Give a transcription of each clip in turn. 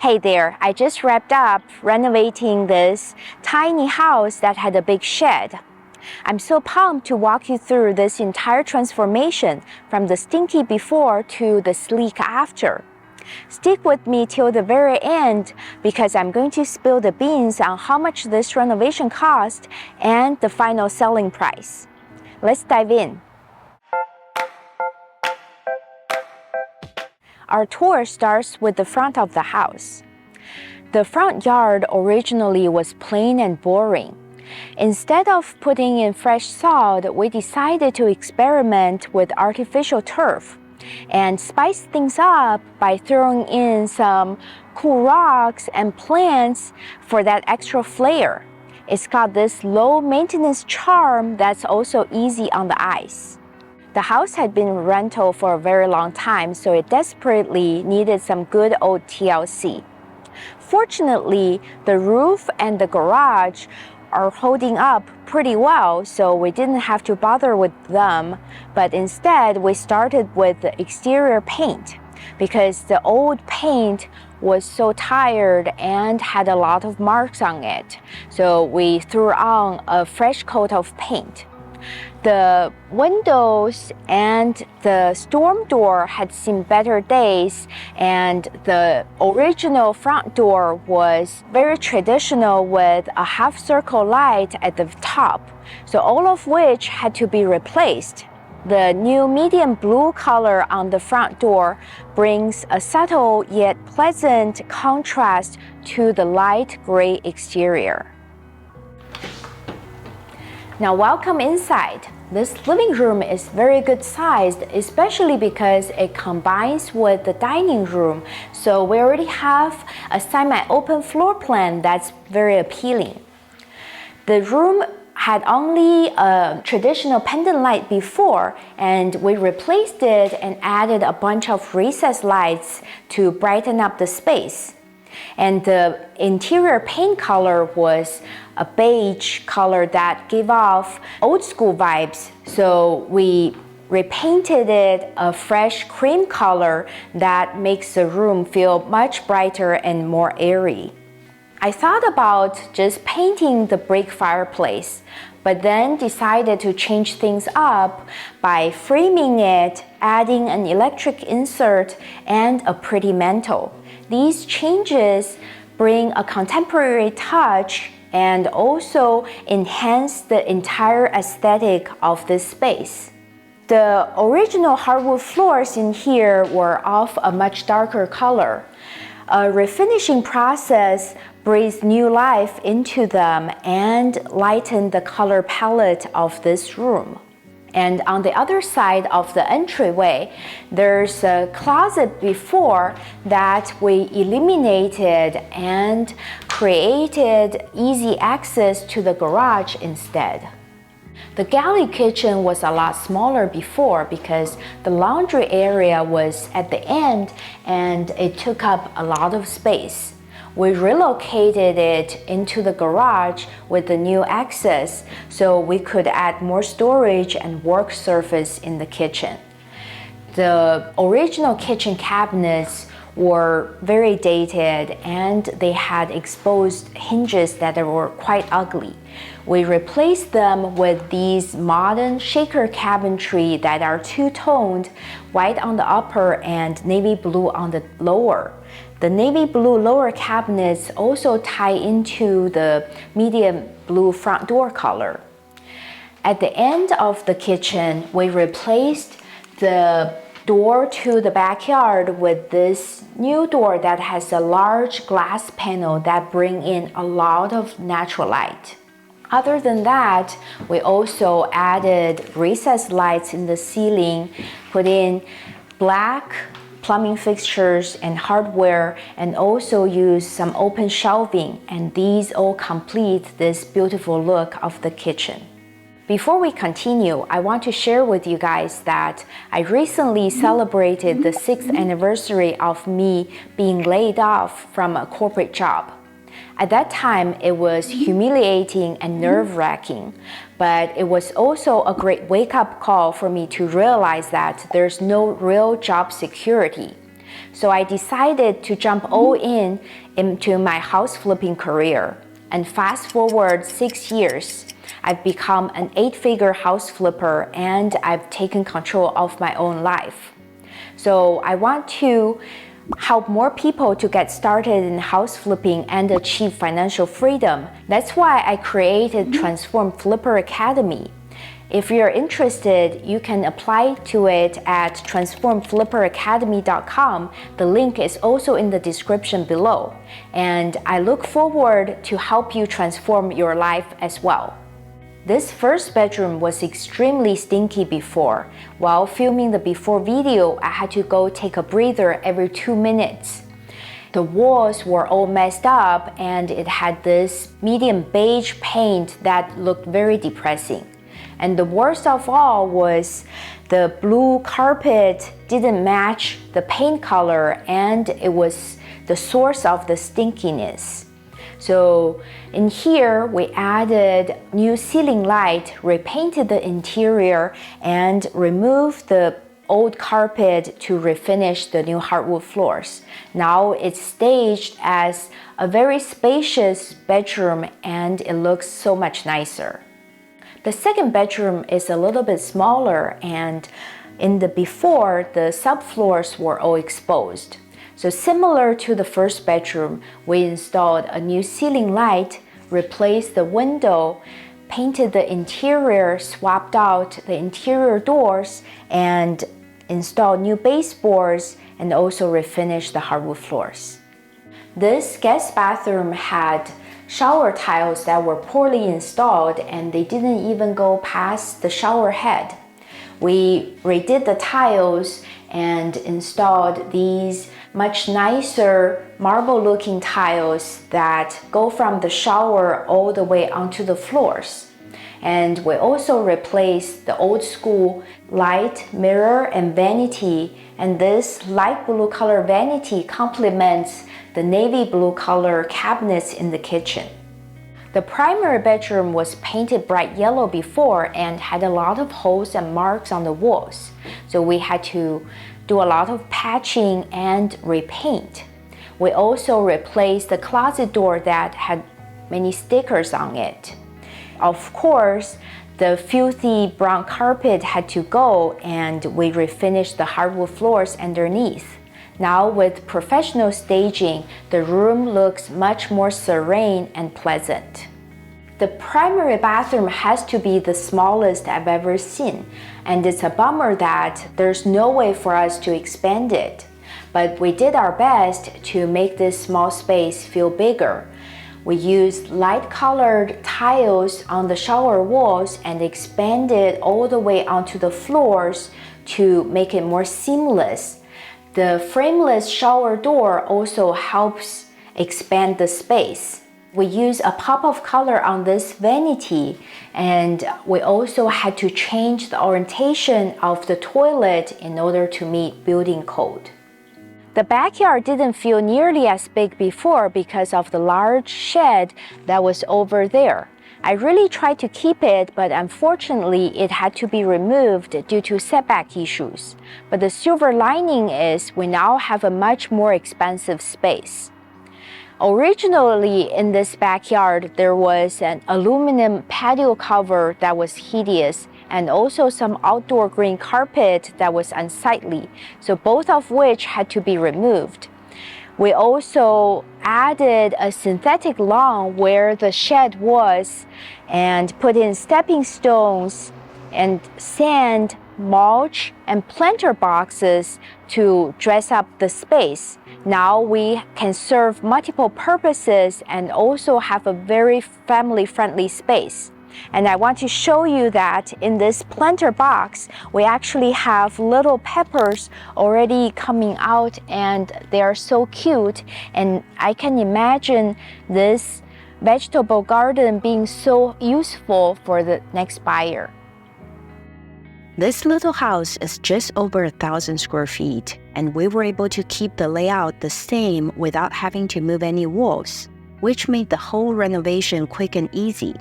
Hey there, I just wrapped up renovating this tiny house that had a big shed. I'm so pumped to walk you through this entire transformation from the stinky before to the sleek after. Stick with me till the very end because I'm going to spill the beans on how much this renovation cost and the final selling price. Let's dive in. Our tour starts with the front of the house. The front yard originally was plain and boring. Instead of putting in fresh sod, we decided to experiment with artificial turf and spice things up by throwing in some cool rocks and plants for that extra flair. It's got this low-maintenance charm that's also easy on the eyes. The house had been rental for a very long time, so it desperately needed some good old TLC. Fortunately, the roof and the garage are holding up pretty well, so we didn't have to bother with them, but instead we started with the exterior paint because the old paint was so tired and had a lot of marks on it, so we threw on a fresh coat of paint. The windows and the storm door had seen better days, and the original front door was very traditional with a half-circle light at the top, so all of which had to be replaced. The new medium blue color on the front door brings a subtle yet pleasant contrast to the light gray exterior. Now welcome inside. This living room is very good sized, especially because it combines with the dining room, so we already have a semi-open floor plan that's very appealing. The room had only a traditional pendant light before, and we replaced it and added a bunch of recessed lights to brighten up the space. And the interior paint color was a beige color that gave off old school vibes, so we repainted it a fresh cream color that makes the room feel much brighter and more airy. I thought about just painting the brick fireplace, but then decided to change things up by framing it, adding an electric insert, and a pretty mantle. These changes bring a contemporary touch and also enhance the entire aesthetic of this space. The original hardwood floors in here were of a much darker color. A refinishing process breathed new life into them and lightened the color palette of this room. And on the other side of the entryway, there's a closet before that we eliminated and created easy access to the garage instead. The galley kitchen was a lot smaller before because the laundry area was at the end and it took up a lot of space. We relocated it into the garage with the new access so we could add more storage and work surface in the kitchen. The original kitchen cabinets were very dated and they had exposed hinges that were quite ugly. We replaced them with these modern shaker cabinetry that are two-toned, white on the upper and navy blue on the lower. The navy blue lower cabinets also tie into the medium blue front door color. At the end of the kitchen, we replaced the door to the backyard with this new door that has a large glass panel that bring in a lot of natural light. Other than that, we also added recessed lights in the ceiling, put in black plumbing fixtures and hardware, and also use some open shelving, and these all complete this beautiful look of the kitchen. Before we continue, I want to share with you guys that I recently celebrated the 6th anniversary of me being laid off from a corporate job. At that time, it was humiliating and nerve-wracking, but it was also a great wake-up call for me to realize that there's no real job security. So I decided to jump all in into my house flipping career. And fast forward 6 years, I've become an 8-figure house flipper and I've taken control of my own life. So I want to help more people to get started in house flipping and achieve financial freedom. That's why I created Transform Flipper Academy. If you're interested, you can apply to it at transformflipperacademy.com. The link is also in the description below. And I look forward to help you transform your life as well. This first bedroom was extremely stinky before. While filming the before video, I had to go take a breather every 2 minutes. The walls were all messed up and it had this medium beige paint that looked very depressing. And the worst of all was the blue carpet didn't match the paint color and it was the source of the stinkiness. So in here, we added new ceiling light, repainted the interior, and removed the old carpet to refinish the new hardwood floors. Now it's staged as a very spacious bedroom and it looks so much nicer. The second bedroom is a little bit smaller and in the before, the subfloors were all exposed. So similar to the first bedroom, we installed a new ceiling light, replaced the window, painted the interior, swapped out the interior doors, and installed new baseboards and also refinished the hardwood floors. This guest bathroom had shower tiles that were poorly installed and they didn't even go past the shower head. We redid the tiles and installed these much nicer marble looking tiles that go from the shower all the way onto the floors. And we also replaced the old school light, mirror, and vanity, and this light blue color vanity complements the navy blue color cabinets in the kitchen. The primary bedroom was painted bright yellow before and had a lot of holes and marks on the walls. So we had to do a lot of patching and repaint. We also replaced the closet door that had many stickers on it. Of course, the filthy brown carpet had to go and we refinished the hardwood floors underneath. Now with professional staging, the room looks much more serene and pleasant. The primary bathroom has to be the smallest I've ever seen, and it's a bummer that there's no way for us to expand it. But we did our best to make this small space feel bigger. We used light-colored tiles on the shower walls and expanded all the way onto the floors to make it more seamless. The frameless shower door also helps expand the space. We use a pop of color on this vanity, and we also had to change the orientation of the toilet in order to meet building code. The backyard didn't feel nearly as big before because of the large shed that was over there. I really tried to keep it, but unfortunately it had to be removed due to setback issues. But the silver lining is we now have a much more expansive space. Originally in this backyard, there was an aluminum patio cover that was hideous and also some outdoor green carpet that was unsightly, so both of which had to be removed. We also added a synthetic lawn where the shed was and put in stepping stones and sand, mulch, and planter boxes to dress up the space. Now we can serve multiple purposes and also have a very family-friendly space. And I want to show you that in this planter box, we actually have little peppers already coming out and they are so cute. And I can imagine this vegetable garden being so useful for the next buyer. This little house is just over 1,000 square feet, and we were able to keep the layout the same without having to move any walls, which made the whole renovation quick and easy.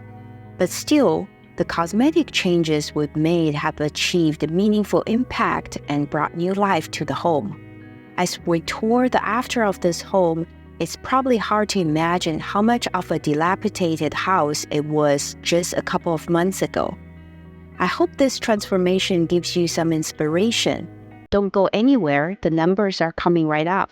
But still, the cosmetic changes we've made have achieved meaningful impact and brought new life to the home. As we tour the after of this home, it's probably hard to imagine how much of a dilapidated house it was just a couple of months ago. I hope this transformation gives you some inspiration. Don't go anywhere, the numbers are coming right up.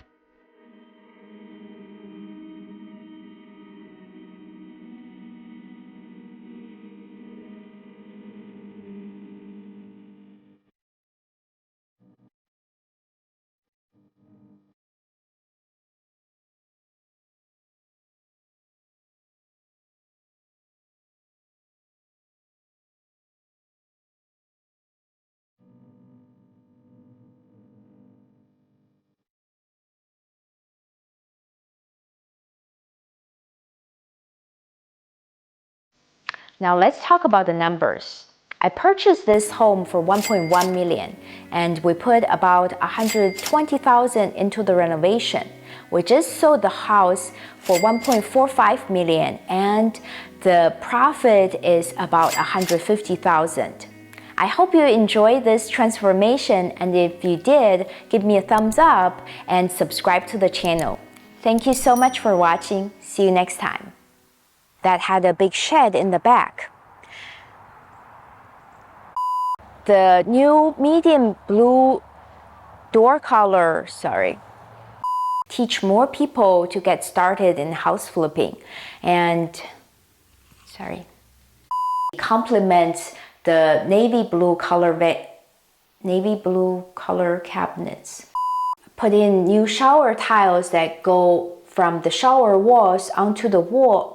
Now let's talk about the numbers. I purchased this home for 1.1 million and we put about 120,000 into the renovation. We just sold the house for 1.45 million and the profit is about 150,000. I hope you enjoyed this transformation, and if you did, give me a thumbs up and subscribe to the channel. Thank you so much for watching. See you next time. That had a big shed in the back. The new medium blue door color, teach more people to get started in house flipping and complements the navy blue color cabinets. Put in new shower tiles that go from the shower walls onto the wall